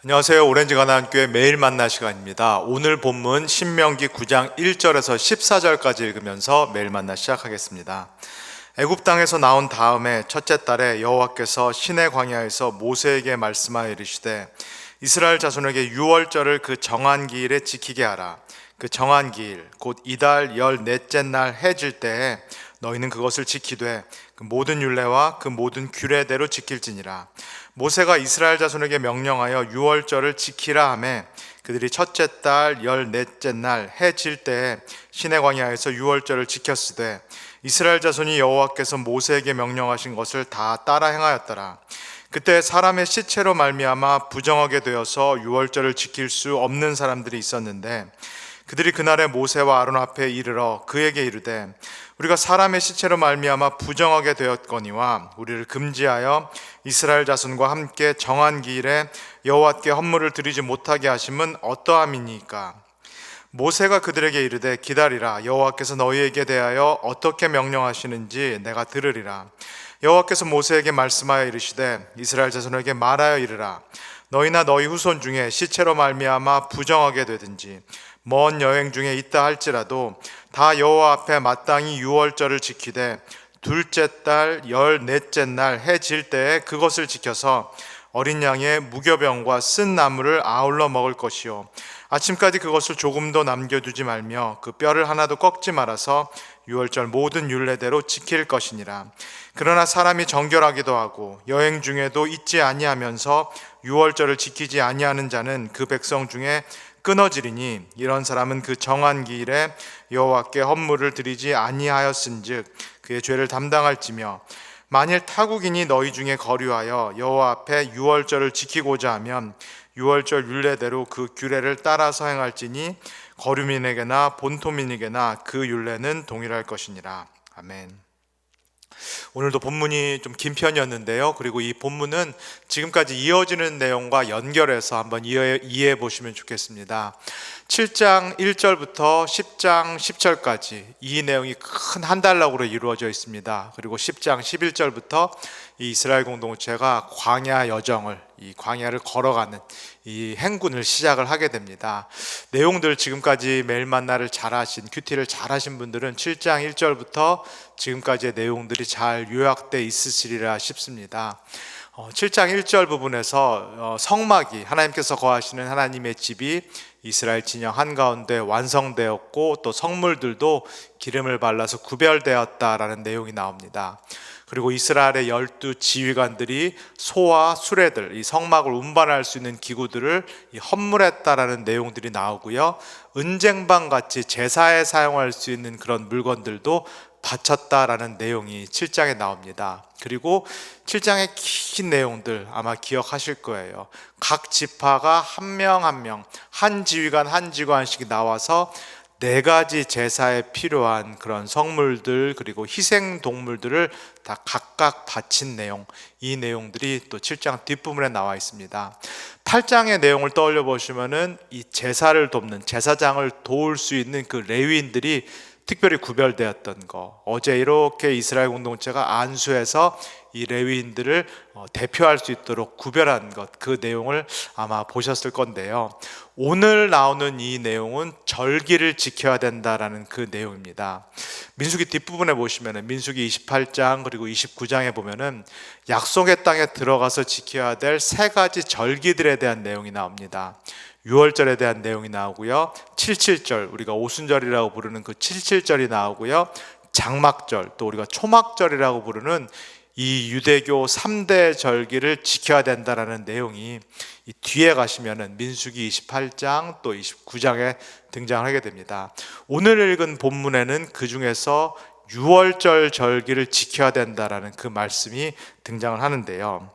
안녕하세요. 오렌지 가나안교회 매일 만나 시간입니다. 오늘 본문 신명기 9장 1절에서 14절까지 읽으면서 매일 만나 시작하겠습니다. 애굽 땅에서 나온 다음에 첫째 달에 여호와께서 시내 광야에서 모세에게 말씀하여 이르시되 이스라엘 자손에게 유월절을 그 정한 기일에 지키게 하라. 그 정한 기일 곧 이달 14째 날 해질 때에 너희는 그것을 지키되 그 모든 율례와 그 모든 규례대로 지킬지니라. 모세가 이스라엘 자손에게 명령하여 유월절을 지키라 하매 그들이 첫째 달 14째 날 해 질 때에 시내 광야에서 유월절을 지켰으되 이스라엘 자손이 여호와께서 모세에게 명령하신 것을 다 따라 행하였더라. 그때 사람의 시체로 말미암아 부정하게 되어서 유월절을 지킬 수 없는 사람들이 있었는데 그들이 그날에 모세와 아론 앞에 이르러 그에게 이르되 우리가 사람의 시체로 말미암아 부정하게 되었거니와 우리를 금지하여 이스라엘 자손과 함께 정한 기일에 여호와께 헌물을 드리지 못하게 하심은 어떠함이니까? 모세가 그들에게 이르되 기다리라. 여호와께서 너희에게 대하여 어떻게 명령하시는지 내가 들으리라. 여호와께서 모세에게 말씀하여 이르시되 이스라엘 자손에게 말하여 이르라. 너희나 너희 후손 중에 시체로 말미암아 부정하게 되든지 먼 여행 중에 있다 할지라도 다 여호와 앞에 마땅히 유월절을 지키되 둘째 달 14째 날 해 질 때에 그것을 지켜서 어린 양의 무교병과 쓴 나물을 아울러 먹을 것이요 아침까지 그것을 조금도 남겨두지 말며 그 뼈를 하나도 꺾지 말아서 유월절 모든 율례대로 지킬 것이니라. 그러나 사람이 정결하기도 하고 여행 중에도 잊지 아니하면서 유월절을 지키지 아니하는 자는 그 백성 중에 끊어지리니 이런 사람은 그 정한 기일에 여호와께 헌물을 드리지 아니하였은즉 그의 죄를 담당할지며 만일 타국인이 너희 중에 거류하여 여호와 앞에 유월절을 지키고자 하면 유월절 율례대로 그 규례를 따라서 행할지니 거류민에게나 본토민에게나 그 율례는 동일할 것이니라. 아멘. 오늘도 본문이 좀 긴 편이었는데요. 그리고 이 본문은 지금까지 이어지는 내용과 연결해서 한번 이해해 보시면 좋겠습니다. 7장 1절부터 10장 10절까지 이 내용이 큰 한 단락으로 이루어져 있습니다. 그리고 10장 11절부터 이 이스라엘 공동체가 광야 여정을, 이 광야를 걸어가는 이 행군을 시작을 하게 됩니다. 내용들 지금까지 매일 만나를 잘하신, 큐티를 잘하신 분들은 7장 1절부터 지금까지의 내용들이 잘 요약돼 있으시리라 싶습니다. 7장 1절 부분에서 성막이, 하나님께서 거하시는 하나님의 집이 이스라엘 진영 한가운데 완성되었고 또 성물들도 기름을 발라서 구별되었다라는 내용이 나옵니다. 그리고 이스라엘의 12 지휘관들이 소와 수레들, 이 성막을 운반할 수 있는 기구들을 헌물했다라는 내용들이 나오고요. 은쟁반 같이 제사에 사용할 수 있는 그런 물건들도 바쳤다라는 내용이 7장에 나옵니다. 그리고 7장의 긴 내용들 아마 기억하실 거예요. 각 지파가 한 명 한 명, 한 지휘관 한 지휘관씩 나와서 4가지 제사에 필요한 그런 성물들 그리고 희생 동물들을 다 각각 바친 내용, 이 내용들이 또 7장 뒷부분에 나와 있습니다. 8장의 내용을 떠올려 보시면은 이 제사를 돕는, 제사장을 도울 수 있는 그 레위인들이 특별히 구별되었던 거, 어제 이렇게 이스라엘 공동체가 안수해서 이 레위인들을 대표할 수 있도록 구별한 것, 그 내용을 아마 보셨을 건데요. 오늘 나오는 이 내용은 절기를 지켜야 된다라는 그 내용입니다. 민수기 뒷부분에 보시면은 민수기 28장 그리고 29장에 보면은 약속의 땅에 들어가서 지켜야 될 3가지 절기들에 대한 내용이 나옵니다. 유월절에 대한 내용이 나오고요. 77절, 우리가 오순절이라고 부르는 그 77절이 나오고요. 장막절, 또 우리가 초막절이라고 부르는 이 유대교 3대 절기를 지켜야 된다라는 내용이 이 뒤에 가시면은 민수기 28장 또 29장에 등장하게 됩니다. 오늘 읽은 본문에는 그 중에서 유월절 절기를 지켜야 된다라는 그 말씀이 등장을 하는데요.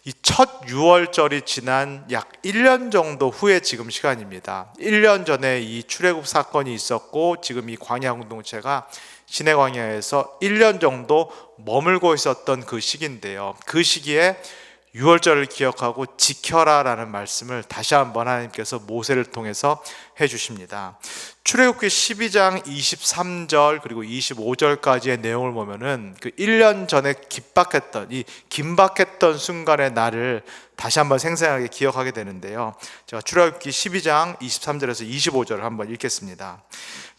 이 첫 유월절이 지난 약 1년 정도 후에 지금 시간입니다. 1년 전에 이 출애굽 사건이 있었고 지금 이 광야 공동체가 시내 광야에서 1년 정도 머물고 있었던 그 시기인데요. 그 시기에 유월절을 기억하고 지켜라라는 말씀을 다시 한번 하나님께서 모세를 통해서 해주십니다. 출애굽기 12장 23절 그리고 25절까지의 내용을 보면은 그 1년 전에 긴박했던 순간의 날을 다시 한번 생생하게 기억하게 되는데요. 제가 출애굽기 12장 23절에서 25절을 한번 읽겠습니다.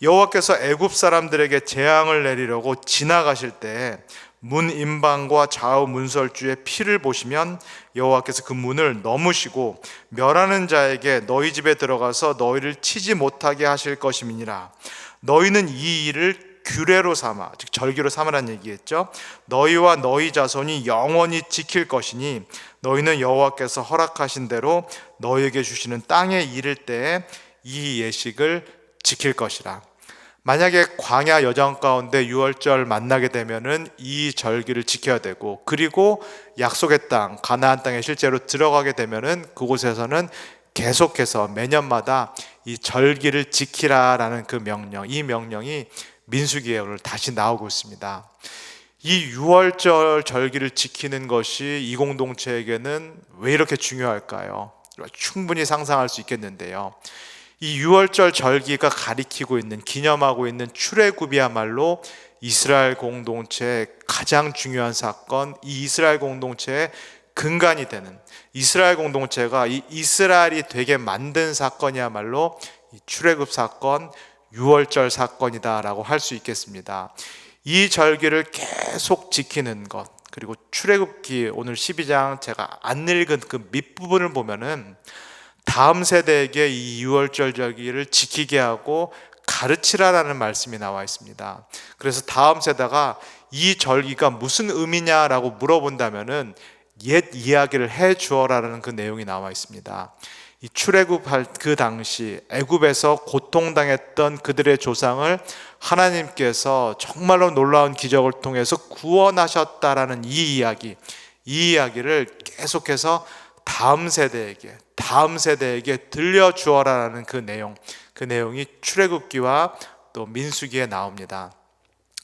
여호와께서 애굽 사람들에게 재앙을 내리려고 지나가실 때 문 임방과 좌우 문설주의 피를 보시면 여호와께서 그 문을 넘으시고 멸하는 자에게 너희 집에 들어가서 너희를 치지 못하게 하실 것임이니라. 너희는 이 일을 규례로 삼아, 즉 절기로 삼으라는 얘기겠죠. 너희와 너희 자손이 영원히 지킬 것이니 너희는 여호와께서 허락하신 대로 너희에게 주시는 땅에 이를 때에 이 예식을 지킬 것이라. 만약에 광야 여정 가운데 유월절 만나게 되면은 이 절기를 지켜야 되고, 그리고 약속의 땅 가나안 땅에 실제로 들어가게 되면은 그곳에서는 계속해서 매년마다 이 절기를 지키라라는 그 명령, 이 명령이 민수기에 오늘 다시 나오고 있습니다. 이 유월절 절기를 지키는 것이 이 공동체에게는 왜 이렇게 중요할까요? 충분히 상상할 수 있겠는데요. 이 유월절 절기가 가리키고 있는, 기념하고 있는 출애굽이야말로 이스라엘 공동체의 가장 중요한 사건, 이 이스라엘 공동체의 근간이 되는, 이스라엘 공동체가 이 이스라엘이 되게 만든 사건이야말로 이 출애굽 사건, 유월절 사건이다라고 할 수 있겠습니다. 이 절기를 계속 지키는 것, 그리고 출애굽기 오늘 12장 제가 안 읽은 그 밑부분을 보면은 다음 세대에게 이 유월절 절기를 지키게 하고 가르치라라는 말씀이 나와 있습니다. 그래서 다음 세대가 이 절기가 무슨 의미냐라고 물어본다면은 옛 이야기를 해 주어라라는 그 내용이 나와 있습니다. 이 출애굽할 그 당시 애굽에서 고통당했던 그들의 조상을 하나님께서 정말로 놀라운 기적을 통해서 구원하셨다라는 이 이야기를 계속해서 다음 세대에게 들려주어라라는 그 내용이 출애굽기와 또 민수기에 나옵니다.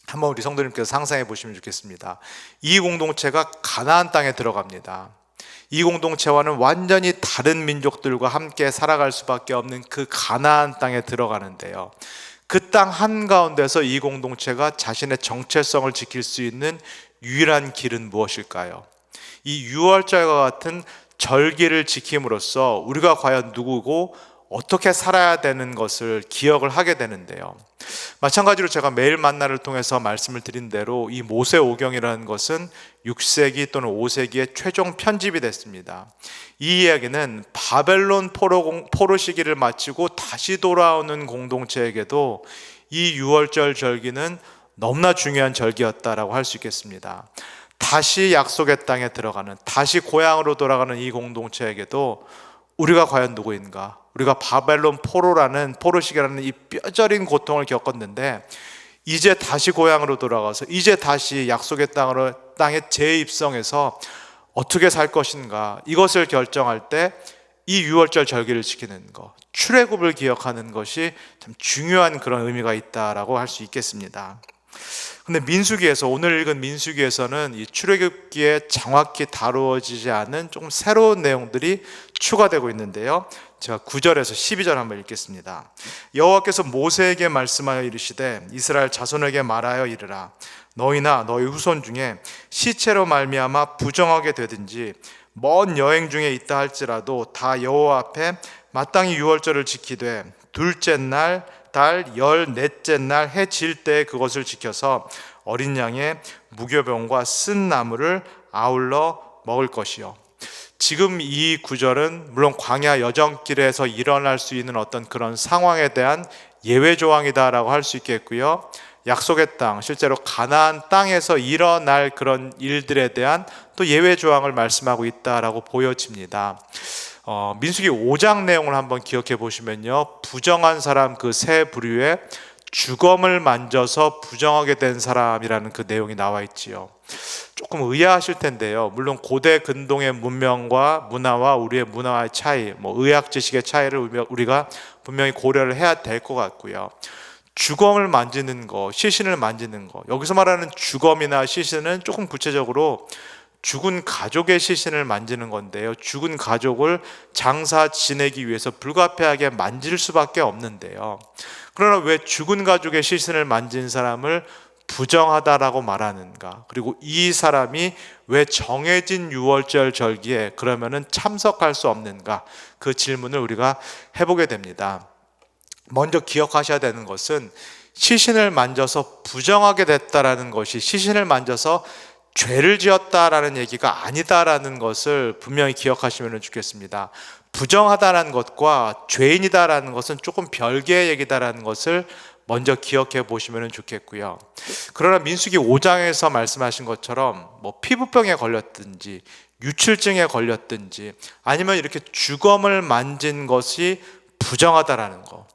한번 우리 성도님께서 상상해 보시면 좋겠습니다. 이 공동체가 가나안 땅에 들어갑니다. 이 공동체와는 완전히 다른 민족들과 함께 살아갈 수밖에 없는 그 가나안 땅에 들어가는데요. 그 땅 한가운데서 이 공동체가 자신의 정체성을 지킬 수 있는 유일한 길은 무엇일까요? 이 유월절과 같은 절기를 지킴으로써 우리가 과연 누구고 어떻게 살아야 되는 것을 기억을 하게 되는데요. 마찬가지로 제가 매일 만나를 통해서 말씀을 드린 대로 이 모세오경이라는 것은 6세기 또는 5세기에 최종 편집이 됐습니다. 이 이야기는 바벨론 포로 시기를 마치고 다시 돌아오는 공동체에게도 이 유월절 절기는 너무나 중요한 절기였다라고 할 수 있겠습니다. 다시 약속의 땅에 들어가는, 다시 고향으로 돌아가는 이 공동체에게도 우리가 과연 누구인가? 우리가 바벨론 포로 시기라는 이 뼈저린 고통을 겪었는데 이제 다시 고향으로 돌아가서 이제 다시 약속의 땅에 재입성해서 어떻게 살 것인가, 이것을 결정할 때 이 유월절 절기를 지키는 것, 출애굽을 기억하는 것이 참 중요한 그런 의미가 있다라고 할 수 있겠습니다. 근데 민수기에서, 오늘 읽은 민수기에서는 이 출애굽기에 정확히 다루어지지 않은 조금 새로운 내용들이 추가되고 있는데요. 제가 9절에서 12절 한번 읽겠습니다. 여호와께서 모세에게 말씀하여 이르시되 이스라엘 자손에게 말하여 이르라. 너희나 너희 후손 중에 시체로 말미암아 부정하게 되든지 먼 여행 중에 있다 할지라도 다 여호와 앞에 마땅히 유월절을 지키되 둘째 날 달 14째 날 해 질 때 그것을 지켜서 어린 양의 무교병과 쓴 나물을 아울러 먹을 것이요. 지금 이 구절은 물론 광야 여정길에서 일어날 수 있는 어떤 그런 상황에 대한 예외 조항이다라고 할 수 있겠고요. 약속의 땅, 실제로 가나안 땅에서 일어날 그런 일들에 대한 또 예외 조항을 말씀하고 있다라고 보여집니다. 민수기 5장 내용을 한번 기억해 보시면요, 부정한 사람 그 세 부류에 주검을 만져서 부정하게 된 사람이라는 그 내용이 나와 있지요. 조금 의아하실 텐데요. 물론 고대 근동의 문명과 문화와 우리의 문화의 차이, 의학 지식의 차이를 우리가 분명히 고려를 해야 될 것 같고요. 주검을 만지는 거, 시신을 만지는 거, 여기서 말하는 주검이나 시신은 조금 구체적으로 죽은 가족의 시신을 만지는 건데요. 죽은 가족을 장사 지내기 위해서 불가피하게 만질 수밖에 없는데요. 그러나 왜 죽은 가족의 시신을 만진 사람을 부정하다라고 말하는가? 그리고 이 사람이 왜 정해진 유월절 절기에 그러면은 참석할 수 없는가? 그 질문을 우리가 해보게 됩니다. 먼저 기억하셔야 되는 것은 시신을 만져서 부정하게 됐다라는 것이 시신을 만져서 죄를 지었다라는 얘기가 아니다라는 것을 분명히 기억하시면 좋겠습니다. 부정하다라는 것과 죄인이다라는 것은 조금 별개의 얘기다라는 것을 먼저 기억해 보시면 좋겠고요. 그러나 민수기 5장에서 말씀하신 것처럼 피부병에 걸렸든지 유출증에 걸렸든지 아니면 이렇게 주검을 만진 것이 부정하다라는 거,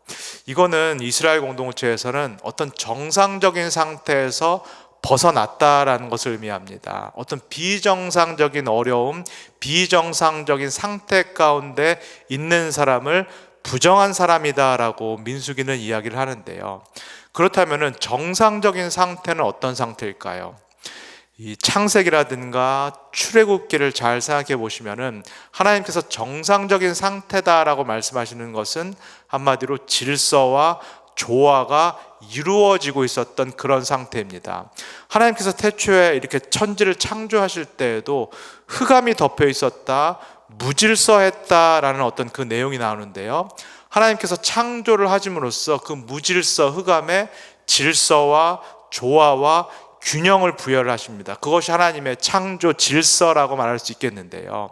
이거는 이스라엘 공동체에서는 어떤 정상적인 상태에서 벗어났다라는 것을 의미합니다. 어떤 비정상적인 어려움, 비정상적인 상태 가운데 있는 사람을 부정한 사람이다라고 민수기는 이야기를 하는데요. 그렇다면 정상적인 상태는 어떤 상태일까요? 이 창세기라든가 출애굽기를 잘 생각해 보시면은 하나님께서 정상적인 상태다라고 말씀하시는 것은 한마디로 질서와 조화가 이루어지고 있었던 그런 상태입니다. 하나님께서 태초에 이렇게 천지를 창조하실 때에도 흑암이 덮여 있었다, 무질서했다라는 어떤 그 내용이 나오는데요. 하나님께서 창조를 하심으로써 그 무질서 흑암에 질서와 조화와 균형을 부여를 하십니다. 그것이 하나님의 창조 질서라고 말할 수 있겠는데요.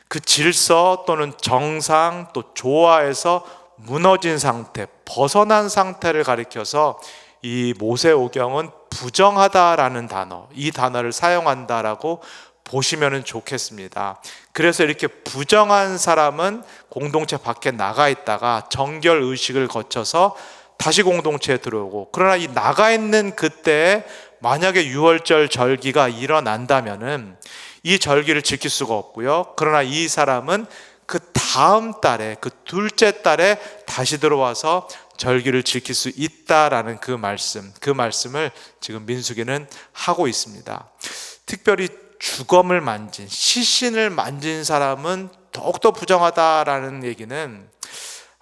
그 질서 또는 정상 또 조화에서 무너진 상태, 벗어난 상태를 가리켜서 이 모세오경은 부정하다라는 단어, 이 단어를 사용한다라고 보시면 좋겠습니다. 그래서 이렇게 부정한 사람은 공동체 밖에 나가 있다가 정결 의식을 거쳐서 다시 공동체에 들어오고, 그러나 이 나가 있는 그때에 만약에 유월절 절기가 일어난다면은 이 절기를 지킬 수가 없고요. 그러나 이 사람은 그 다음 달에, 그 둘째 달에 다시 들어와서 절기를 지킬 수 있다라는 그 말씀을 지금 민수기는 하고 있습니다. 특별히 주검을 만진, 시신을 만진 사람은 더욱더 부정하다라는 얘기는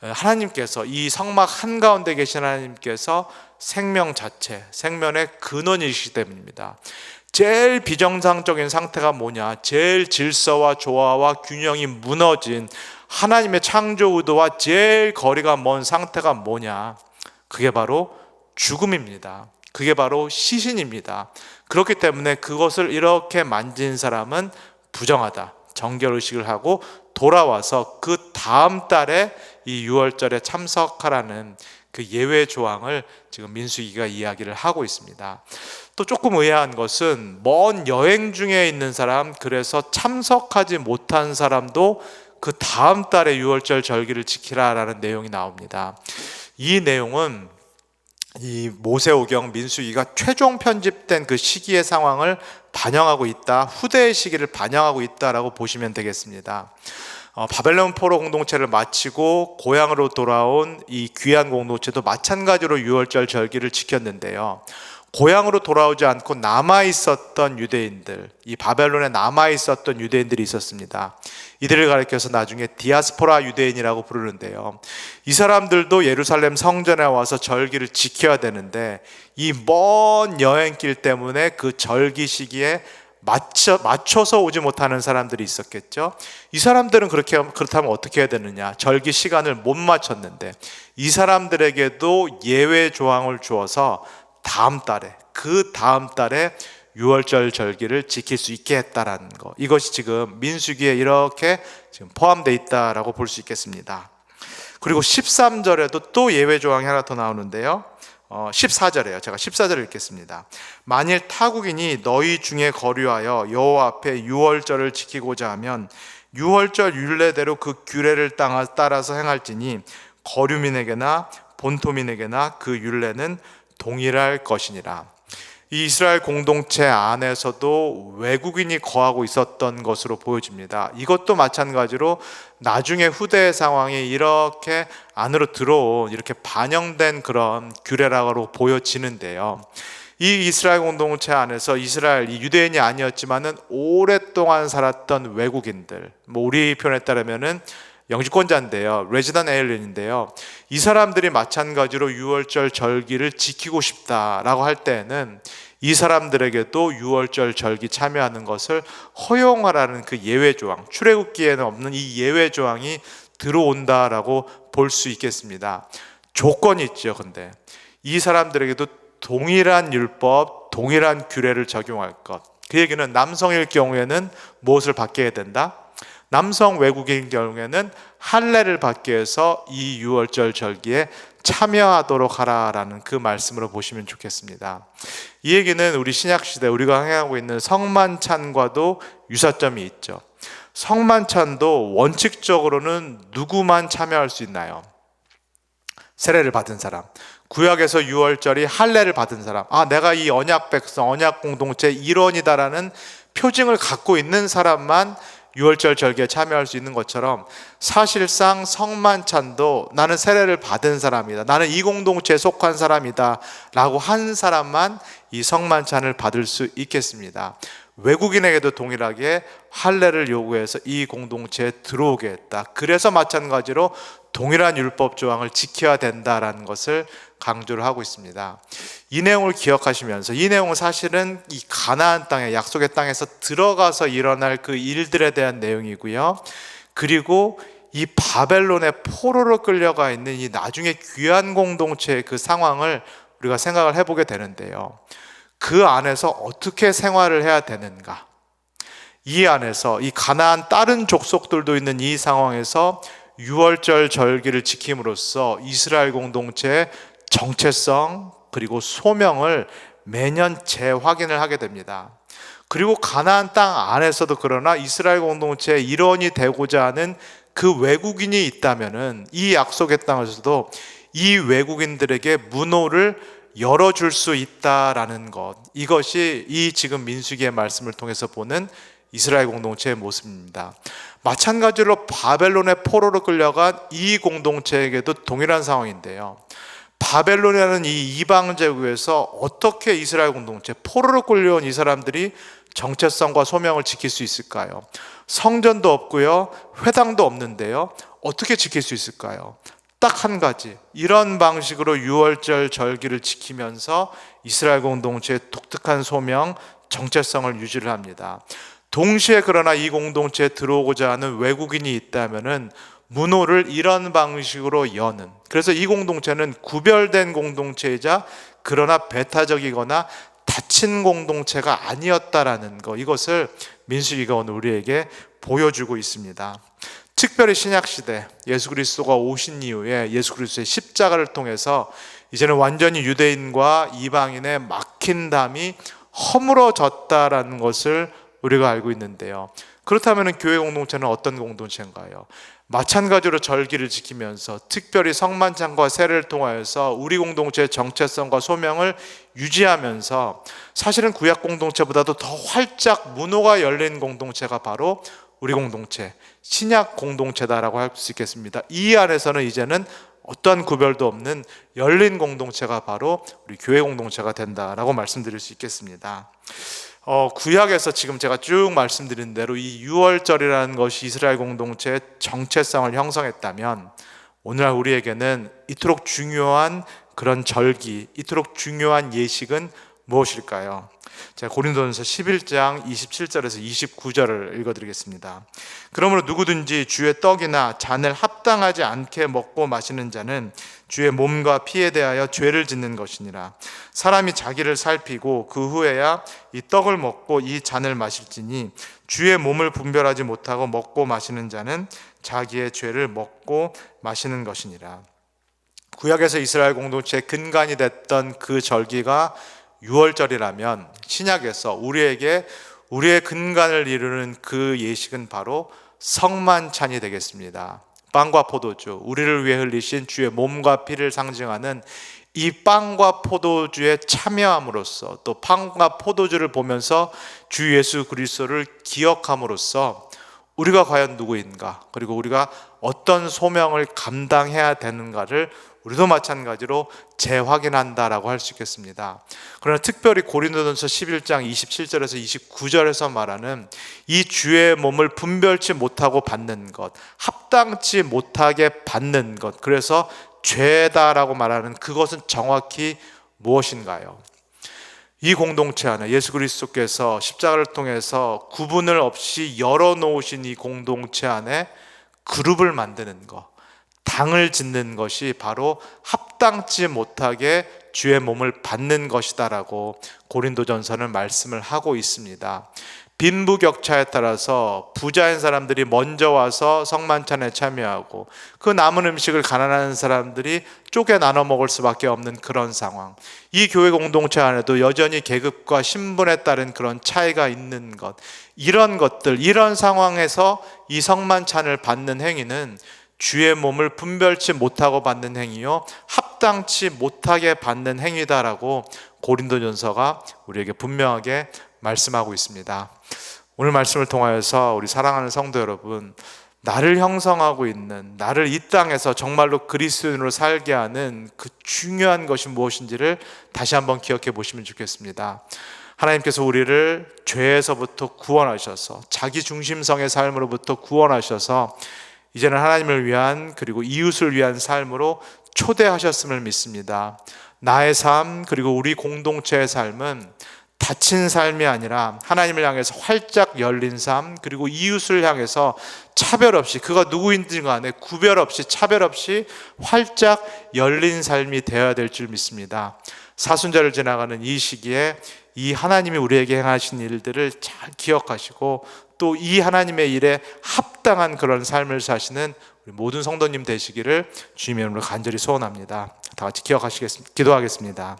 하나님께서, 이 성막 한가운데 계신 하나님께서 생명 자체, 생명의 근원이시기 때문입니다. 제일 비정상적인 상태가 뭐냐? 제일 질서와 조화와 균형이 무너진 하나님의 창조 의도와 제일 거리가 먼 상태가 뭐냐? 그게 바로 죽음입니다. 그게 바로 시신입니다. 그렇기 때문에 그것을 이렇게 만진 사람은 부정하다, 정결의식을 하고 돌아와서 그 다음 달에 이 유월절에 참석하라는 그 예외 조항을 지금 민수기가 이야기를 하고 있습니다. 또 조금 의아한 것은 먼 여행 중에 있는 사람, 그래서 참석하지 못한 사람도 그 다음 달에 유월절 절기를 지키라라는 내용이 나옵니다. 이 내용은 이 모세오경 민수기가 최종 편집된 그 시기의 상황을 반영하고 있다, 후대의 시기를 반영하고 있다라고 보시면 되겠습니다. 바벨론 포로 공동체를 마치고 고향으로 돌아온 이 귀한 공동체도 마찬가지로 유월절 절기를 지켰는데요. 고향으로 돌아오지 않고 남아있었던 유대인들, 이 바벨론에 남아있었던 유대인들이 있었습니다. 이들을 가리켜서 나중에 디아스포라 유대인이라고 부르는데요. 이 사람들도 예루살렘 성전에 와서 절기를 지켜야 되는데 이 먼 여행길 때문에 그 절기 시기에 맞춰서 오지 못하는 사람들이 있었겠죠. 이 사람들은 그렇다면 어떻게 해야 되느냐? 절기 시간을 못 맞췄는데 이 사람들에게도 예외 조항을 주어서 그 다음 달에 유월절 절기를 지킬 수 있게 했다라는 거, 이것이 지금 민수기에 이렇게 지금 포함되어 있다라고 볼 수 있겠습니다. 그리고 13절에도 또 예외 조항이 하나 더 나오는데요. 14절에요. 제가 14절을 읽겠습니다. 만일 타국인이 너희 중에 거류하여 여호와 앞에 유월절을 지키고자 하면 유월절 율례대로 그 규례를 따라서 행할지니 거류민에게나 본토민에게나 그 율례는 동일할 것이니라. 이 이스라엘 공동체 안에서도 외국인이 거하고 있었던 것으로 보여집니다. 이것도 마찬가지로 나중에 후대의 상황이 이렇게 안으로 들어온, 이렇게 반영된 그런 규례라고 보여지는데요. 이 이스라엘 공동체 안에서 이 유대인이 아니었지만은 오랫동안 살았던 외국인들, 우리 표현에 따르면은 영주권자인데요, 레지던트 에일리언인데요, 이 사람들이 마찬가지로 유월절 절기를 지키고 싶다라고 할 때에는 이 사람들에게도 유월절 절기 참여하는 것을 허용하라는 그 예외 조항, 출애굽기에는 없는 이 예외 조항이 들어온다라고 볼 수 있겠습니다. 조건이 있죠. 근데 이 사람들에게도 동일한 율법, 동일한 규례를 적용할 것. 그 얘기는 남성일 경우에는 무엇을 받게 해야 된다? 남성 외국인 경우에는 할례를 받기 위해서 이 유월절 절기에 참여하도록 하라라는 그 말씀으로 보시면 좋겠습니다. 이 얘기는 우리 신약시대 우리가 행하고 있는 성만찬과도 유사점이 있죠. 성만찬도 원칙적으로는 누구만 참여할 수 있나요? 세례를 받은 사람, 구약에서 유월절이 할례를 받은 사람, 내가 이 언약 백성, 언약 공동체의 일원이다라는 표징을 갖고 있는 사람만 유월절 절기에 참여할 수 있는 것처럼, 사실상 성만찬도 나는 세례를 받은 사람이다, 나는 이 공동체에 속한 사람이다 라고 한 사람만 이 성만찬을 받을 수 있겠습니다. 외국인에게도 동일하게 할례를 요구해서 이 공동체에 들어오게 했다. 그래서 마찬가지로 동일한 율법 조항을 지켜야 된다라는 것을 강조를 하고 있습니다. 이 내용을 기억하시면서, 이 내용은 사실은 이 가나안 땅에, 약속의 땅에서 들어가서 일어날 그 일들에 대한 내용이고요, 그리고 이 바벨론의 포로로 끌려가 있는 이 나중에 귀한 공동체의 그 상황을 우리가 생각을 해보게 되는데요, 그 안에서 어떻게 생활을 해야 되는가, 이 안에서 이 가나안 다른 족속들도 있는 이 상황에서 유월절 절기를 지킴으로써 이스라엘 공동체의 정체성 그리고 소명을 매년 재확인을 하게 됩니다. 그리고 가나안 땅 안에서도 그러나 이스라엘 공동체의 일원이 되고자 하는 그 외국인이 있다면은 이 약속의 땅에서도 이 외국인들에게 문호를 열어줄 수 있다라는 것, 이것이 이 지금 민수기의 말씀을 통해서 보는 이스라엘 공동체의 모습입니다. 마찬가지로 바벨론의 포로로 끌려간 이 공동체에게도 동일한 상황인데요, 바벨론이라는 이 이방 제국에서 어떻게 이스라엘 공동체, 포로로 끌려온 이 사람들이 정체성과 소명을 지킬 수 있을까요? 성전도 없고요, 회당도 없는데요, 어떻게 지킬 수 있을까요? 딱 한 가지, 이런 방식으로 유월절 절기를 지키면서 이스라엘 공동체의 독특한 소명, 정체성을 유지를 합니다. 동시에 그러나 이 공동체에 들어오고자 하는 외국인이 있다면은 문호를 이런 방식으로 여는, 그래서 이 공동체는 구별된 공동체이자 그러나 배타적이거나 닫힌 공동체가 아니었다라는 것, 이것을 민수기가 오늘 우리에게 보여주고 있습니다. 특별히 신약시대 예수 그리스도가 오신 이후에 예수 그리스도의 십자가를 통해서 이제는 완전히 유대인과 이방인의 막힌 담이 허물어졌다라는 것을 우리가 알고 있는데요, 그렇다면 교회 공동체는 어떤 공동체인가요? 마찬가지로 절기를 지키면서 특별히 성만찬과 세례를 통하여서 우리 공동체의 정체성과 소명을 유지하면서, 사실은 구약 공동체보다도 더 활짝 문호가 열린 공동체가 바로 우리 공동체, 신약 공동체다라고 할 수 있겠습니다. 이 안에서는 이제는 어떠한 구별도 없는 열린 공동체가 바로 우리 교회 공동체가 된다라고 말씀드릴 수 있겠습니다. 구약에서 지금 제가 쭉 말씀드린 대로 이 유월절이라는 것이 이스라엘 공동체의 정체성을 형성했다면, 오늘날 우리에게는 이토록 중요한 그런 절기, 이토록 중요한 예식은 무엇일까요? 제가 고린도전서 11장 27절에서 29절을 읽어드리겠습니다. 그러므로 누구든지 주의 떡이나 잔을 합당하지 않게 먹고 마시는 자는 주의 몸과 피에 대하여 죄를 짓는 것이니라. 사람이 자기를 살피고 그 후에야 이 떡을 먹고 이 잔을 마실지니 주의 몸을 분별하지 못하고 먹고 마시는 자는 자기의 죄를 먹고 마시는 것이니라. 구약에서 이스라엘 공동체의 근간이 됐던 그 절기가 유월절이라면, 신약에서 우리에게 우리의 근간을 이루는 그 예식은 바로 성만찬이 되겠습니다. 빵과 포도주, 우리를 위해 흘리신 주의 몸과 피를 상징하는 이 빵과 포도주에 참여함으로써, 또 빵과 포도주를 보면서 주 예수 그리스도를 기억함으로써 우리가 과연 누구인가, 그리고 우리가 어떤 소명을 감당해야 되는가를 우리도 마찬가지로 재확인한다라고 할 수 있겠습니다. 그러나 특별히 고린도전서 11장 27절에서 29절에서 말하는 이 주의 몸을 분별치 못하고 받는 것, 합당치 못하게 받는 것, 그래서 죄다라고 말하는 그것은 정확히 무엇인가요? 이 공동체 안에 예수 그리스도께서 십자가를 통해서 구분을 없이 열어놓으신 이 공동체 안에 그룹을 만드는 것, 당을 짓는 것이 바로 합당치 못하게 주의 몸을 받는 것이다라고 고린도전서는 말씀을 하고 있습니다. 빈부격차에 따라서 부자인 사람들이 먼저 와서 성만찬에 참여하고 그 남은 음식을 가난한 사람들이 쪼개 나눠 먹을 수밖에 없는 그런 상황, 이 교회 공동체 안에도 여전히 계급과 신분에 따른 그런 차이가 있는 것, 이런 것들, 이런 상황에서 이 성만찬을 받는 행위는 주의 몸을 분별치 못하고 받는 행위요, 합당치 못하게 받는 행위다라고 고린도전서가 우리에게 분명하게 말씀하고 있습니다. 오늘 말씀을 통하여서 우리 사랑하는 성도 여러분, 나를 형성하고 있는, 나를 이 땅에서 정말로 그리스도인으로 살게 하는 그 중요한 것이 무엇인지를 다시 한번 기억해 보시면 좋겠습니다. 하나님께서 우리를 죄에서부터 구원하셔서 자기 중심성의 삶으로부터 구원하셔서 이제는 하나님을 위한, 그리고 이웃을 위한 삶으로 초대하셨음을 믿습니다. 나의 삶, 그리고 우리 공동체의 삶은 닫힌 삶이 아니라 하나님을 향해서 활짝 열린 삶, 그리고 이웃을 향해서 차별 없이, 그가 누구인지 간에 구별 없이, 차별 없이 활짝 열린 삶이 되어야 될 줄 믿습니다. 사순절을 지나가는 이 시기에 이 하나님이 우리에게 행하신 일들을 잘 기억하시고 또 이 하나님의 일에 합당한 그런 삶을 사시는 우리 모든 성도님 되시기를 주님의 이름으로 간절히 소원합니다. 다 같이 기도하겠습니다.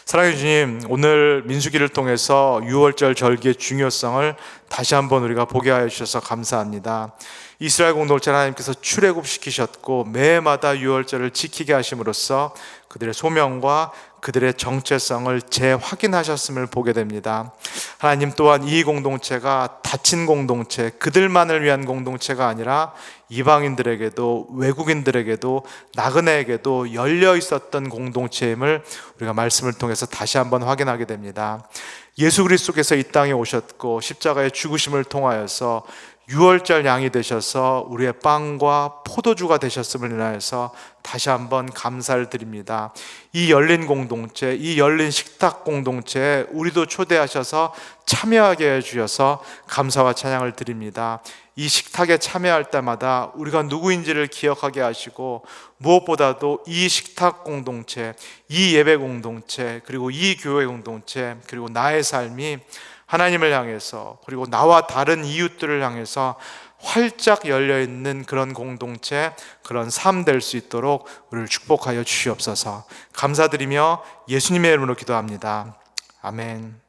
사랑해 주님, 오늘 민수기를 통해서 유월절 절기의 중요성을 다시 한번 우리가 보게 하여 주셔서 감사합니다. 이스라엘 공동체 하나님께서 출애굽시키셨고 매해마다 유월절을 지키게 하심으로써 그들의 소명과 그들의 정체성을 재확인하셨음을 보게 됩니다. 하나님 또한 이 공동체가 닫힌 공동체, 그들만을 위한 공동체가 아니라 이방인들에게도 외국인들에게도 나그네에게도 열려 있었던 공동체임을 우리가 말씀을 통해서 다시 한번 확인하게 됩니다. 예수 그리스도께서 이 땅에 오셨고 십자가의 죽으심을 통하여서 유월절 양이 되셔서 우리의 빵과 포도주가 되셨음을 인하여서 다시 한번 감사를 드립니다. 이 열린 공동체, 이 열린 식탁 공동체에 우리도 초대하셔서 참여하게 해주셔서 감사와 찬양을 드립니다. 이 식탁에 참여할 때마다 우리가 누구인지를 기억하게 하시고 무엇보다도 이 식탁 공동체, 이 예배 공동체, 그리고 이 교회 공동체, 그리고 나의 삶이 하나님을 향해서 그리고 나와 다른 이웃들을 향해서 활짝 열려있는 그런 공동체, 그런 삶 될 수 있도록 우리를 축복하여 주시옵소서. 감사드리며 예수님의 이름으로 기도합니다. 아멘.